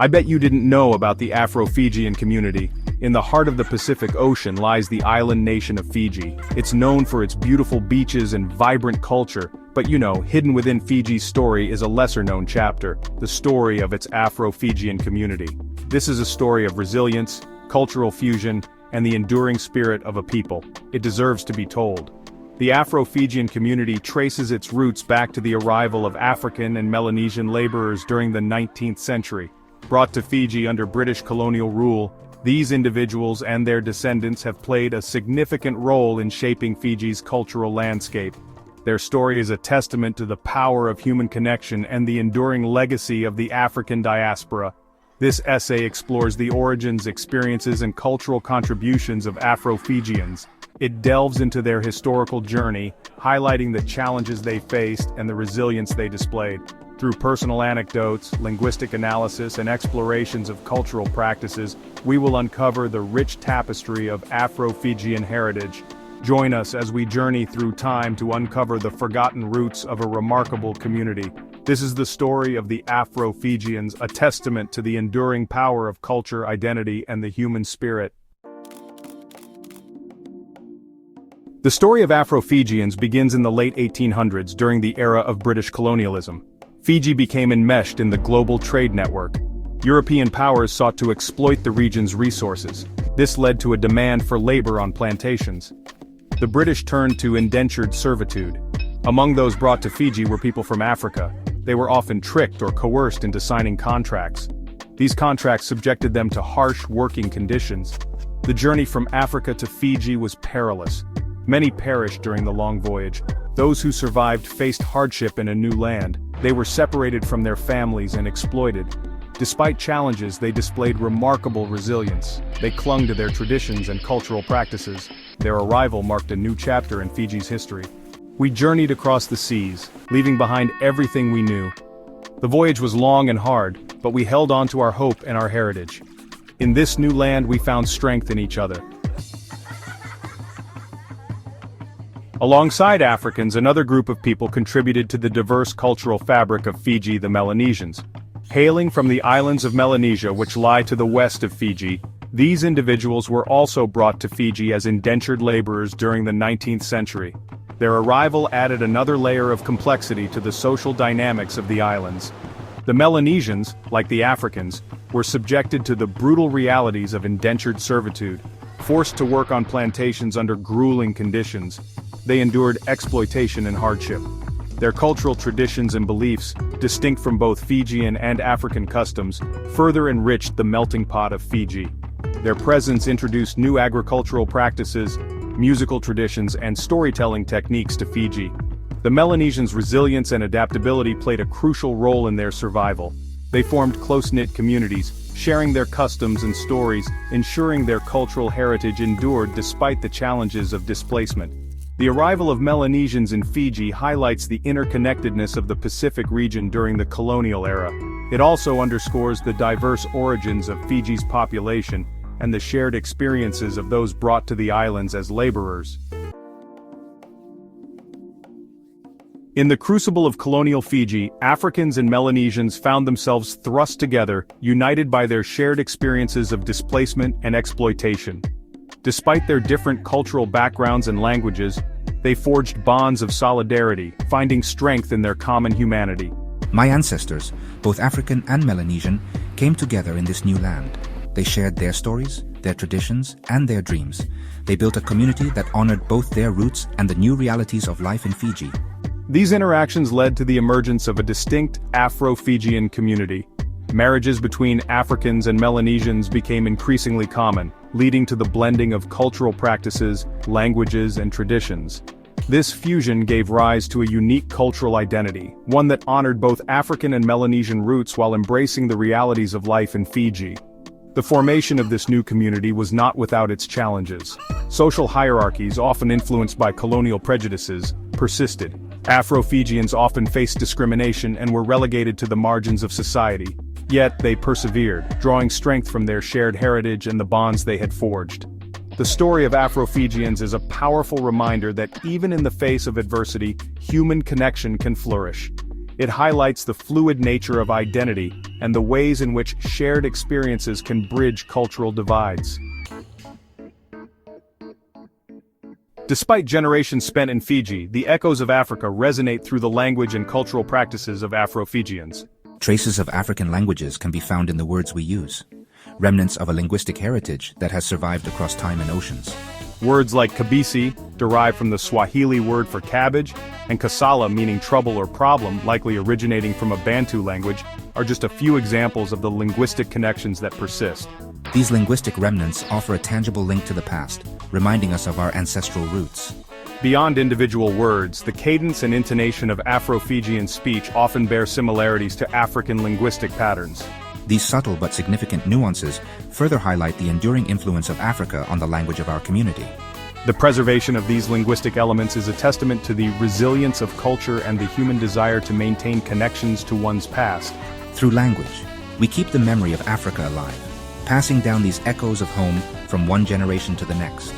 I bet you didn't know about the Afro-Fijian community. In the heart of the Pacific Ocean lies the island nation of Fiji. It's known for its beautiful beaches and vibrant culture, but hidden within Fiji's story is a lesser-known chapter, the story of its Afro-Fijian community. This is a story of resilience, cultural fusion, and the enduring spirit of a people. It deserves to be told. The Afro-Fijian community traces its roots back to the arrival of African and Melanesian laborers during the 19th century. Brought to Fiji under British colonial rule, these individuals and their descendants have played a significant role in shaping Fiji's cultural landscape. Their story is a testament to the power of human connection and the enduring legacy of the African diaspora. This essay explores the origins, experiences, and cultural contributions of Afro-Fijians. It delves into their historical journey, highlighting the challenges they faced and the resilience they displayed. Through personal anecdotes, linguistic analysis, and explorations of cultural practices, we will uncover the rich tapestry of Afro-Fijian heritage. Join us as we journey through time to uncover the forgotten roots of a remarkable community. This is the story of the Afro-Fijians, a testament to the enduring power of culture, identity, and the human spirit. The story of Afro-Fijians begins in the late 1800s during the era of British colonialism. Fiji became enmeshed in the global trade network. European powers sought to exploit the region's resources. This led to a demand for labor on plantations. The British turned to indentured servitude. Among those brought to Fiji were people from Africa. They were often tricked or coerced into signing contracts. These contracts subjected them to harsh working conditions. The journey from Africa to Fiji was perilous. Many perished during the long voyage. Those who survived faced hardship in a new land. They were separated from their families and exploited. Despite challenges, they displayed remarkable resilience. They clung to their traditions and cultural practices. Their arrival marked a new chapter in Fiji's history. We journeyed across the seas, leaving behind everything we knew. The voyage was long and hard, but we held on to our hope and our heritage. In this new land, we found strength in each other. Alongside Africans, another group of people contributed to the diverse cultural fabric of Fiji, the Melanesians. Hailing from the islands of Melanesia, which lie to the west of Fiji, these individuals were also brought to Fiji as indentured laborers during the 19th century. Their arrival added another layer of complexity to the social dynamics of the islands. The Melanesians, like the Africans, were subjected to the brutal realities of indentured servitude. Forced to work on plantations under grueling conditions, they endured exploitation and hardship. Their cultural traditions and beliefs, distinct from both Fijian and African customs, further enriched the melting pot of Fiji. Their presence introduced new agricultural practices, musical traditions, and storytelling techniques to Fiji. The Melanesians' resilience and adaptability played a crucial role in their survival. They formed close-knit communities, sharing their customs and stories, ensuring their cultural heritage endured despite the challenges of displacement. The arrival of Melanesians in Fiji highlights the interconnectedness of the Pacific region during the colonial era. It also underscores the diverse origins of Fiji's population and the shared experiences of those brought to the islands as laborers. In the crucible of colonial Fiji, Africans and Melanesians found themselves thrust together, united by their shared experiences of displacement and exploitation. Despite their different cultural backgrounds and languages, they forged bonds of solidarity, finding strength in their common humanity. My ancestors, both African and Melanesian, came together in this new land. They shared their stories, their traditions, and their dreams. They built a community that honored both their roots and the new realities of life in Fiji. These interactions led to the emergence of a distinct Afro-Fijian community. Marriages between Africans and Melanesians became increasingly common, leading to the blending of cultural practices, languages, and traditions. This fusion gave rise to a unique cultural identity, one that honored both African and Melanesian roots while embracing the realities of life in Fiji. The formation of this new community was not without its challenges. Social hierarchies, often influenced by colonial prejudices, persisted. Afro-Fijians often faced discrimination and were relegated to the margins of society. Yet they persevered, drawing strength from their shared heritage and the bonds they had forged. The story of Afro-Fijians is a powerful reminder that even in the face of adversity, human connection can flourish. It highlights the fluid nature of identity, and the ways in which shared experiences can bridge cultural divides. Despite generations spent in Fiji, the echoes of Africa resonate through the language and cultural practices of Afro-Fijians. Traces of African languages can be found in the words we use, remnants of a linguistic heritage that has survived across time and oceans. Words like kabisi, derived from the Swahili word for cabbage, and kasala, meaning trouble or problem, likely originating from a Bantu language, are just a few examples of the linguistic connections that persist. These linguistic remnants offer a tangible link to the past, reminding us of our ancestral roots. Beyond individual words, the cadence and intonation of Afro-Fijian speech often bear similarities to African linguistic patterns. These subtle but significant nuances further highlight the enduring influence of Africa on the language of our community. The preservation of these linguistic elements is a testament to the resilience of culture and the human desire to maintain connections to one's past. Through language, we keep the memory of Africa alive, passing down these echoes of home from one generation to the next.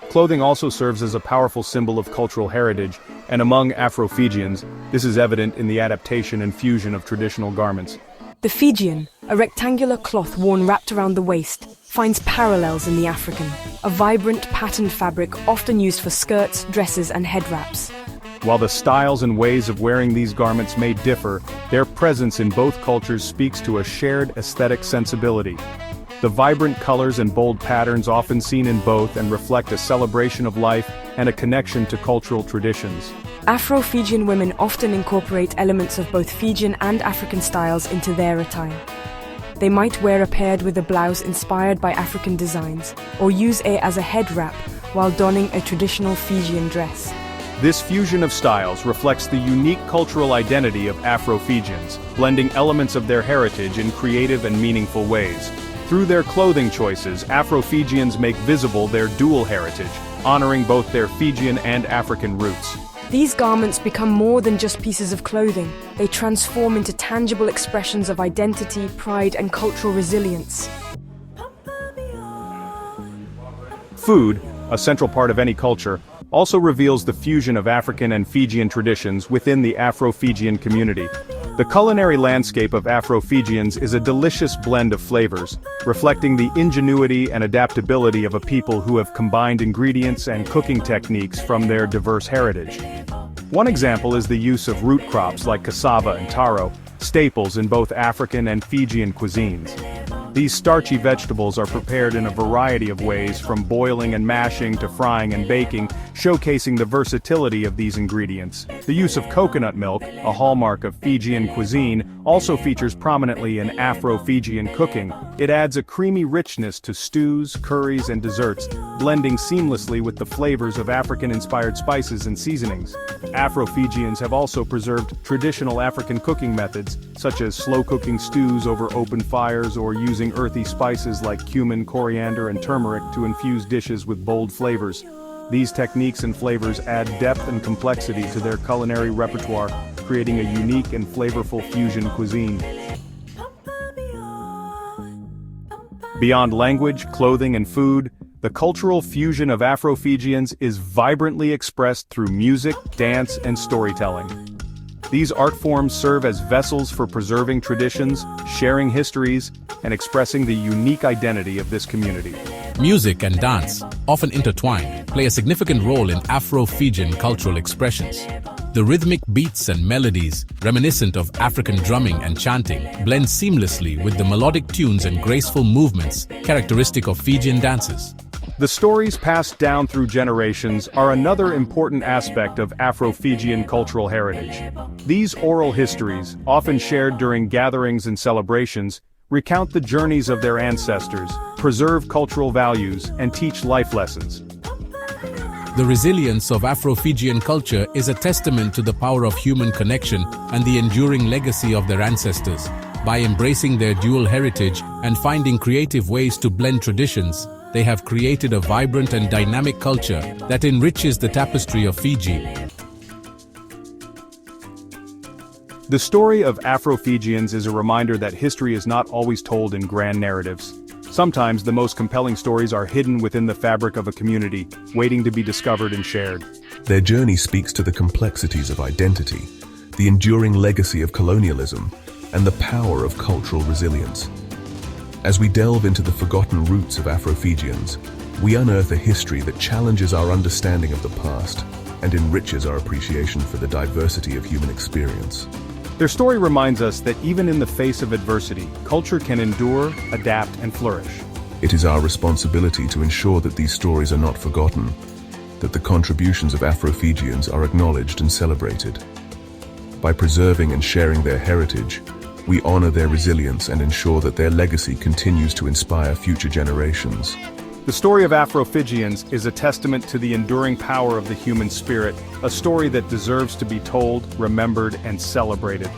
Clothing also serves as a powerful symbol of cultural heritage, and among Afro-Fijians, this is evident in the adaptation and fusion of traditional garments. The Fijian, a rectangular cloth worn wrapped around the waist, finds parallels in the African, a vibrant patterned fabric often used for skirts, dresses, and head wraps. While the styles and ways of wearing these garments may differ, their presence in both cultures speaks to a shared aesthetic sensibility. The vibrant colors and bold patterns often seen in both and reflect a celebration of life and a connection to cultural traditions. Afro-Fijian women often incorporate elements of both Fijian and African styles into their attire. They might wear a paired with a blouse inspired by African designs, or use it as a head wrap while donning a traditional Fijian dress. This fusion of styles reflects the unique cultural identity of Afro-Fijians, blending elements of their heritage in creative and meaningful ways. Through their clothing choices, Afro-Fijians make visible their dual heritage, honoring both their Fijian and African roots. These garments become more than just pieces of clothing. They transform into tangible expressions of identity, pride, and cultural resilience. Food, a central part of any culture, also reveals the fusion of African and Fijian traditions within the Afro-Fijian community. The culinary landscape of Afro-Fijians is a delicious blend of flavors, reflecting the ingenuity and adaptability of a people who have combined ingredients and cooking techniques from their diverse heritage. One example is the use of root crops like cassava and taro, staples in both African and Fijian cuisines. These starchy vegetables are prepared in a variety of ways, from boiling and mashing to frying and baking, showcasing the versatility of these ingredients. The use of coconut milk, a hallmark of Fijian cuisine, also features prominently in Afro-Fijian cooking. It adds a creamy richness to stews, curries, and desserts, blending seamlessly with the flavors of African-inspired spices and seasonings. Afro-Fijians have also preserved traditional African cooking methods, such as slow-cooking stews over open fires or using earthy spices like cumin, coriander, and turmeric to infuse dishes with bold flavors. These techniques and flavors add depth and complexity to their culinary repertoire, creating a unique and flavorful fusion cuisine. Beyond language, clothing, and food, the cultural fusion of Afro-Fijians is vibrantly expressed through music, dance, and storytelling. These art forms serve as vessels for preserving traditions, sharing histories, and expressing the unique identity of this community. Music and dance, often intertwined, play a significant role in Afro-Fijian cultural expressions. The rhythmic beats and melodies, reminiscent of African drumming and chanting, blend seamlessly with the melodic tunes and graceful movements characteristic of Fijian dances. The stories passed down through generations are another important aspect of Afro-Fijian cultural heritage. These oral histories, often shared during gatherings and celebrations, recount the journeys of their ancestors, preserve cultural values, and teach life lessons. The resilience of Afro-Fijian culture is a testament to the power of human connection and the enduring legacy of their ancestors. By embracing their dual heritage and finding creative ways to blend traditions, they have created a vibrant and dynamic culture that enriches the tapestry of Fiji. The story of Afro-Fijians is a reminder that history is not always told in grand narratives. Sometimes the most compelling stories are hidden within the fabric of a community, waiting to be discovered and shared. Their journey speaks to the complexities of identity, the enduring legacy of colonialism, and the power of cultural resilience. As we delve into the forgotten roots of Afro-Fijians, we unearth a history that challenges our understanding of the past and enriches our appreciation for the diversity of human experience. Their story reminds us that even in the face of adversity, culture can endure, adapt, and flourish. It is our responsibility to ensure that these stories are not forgotten, that the contributions of Afro-Fijians are acknowledged and celebrated. By preserving and sharing their heritage, we honor their resilience and ensure that their legacy continues to inspire future generations. The story of Afro-Fijians is a testament to the enduring power of the human spirit, a story that deserves to be told, remembered, and celebrated.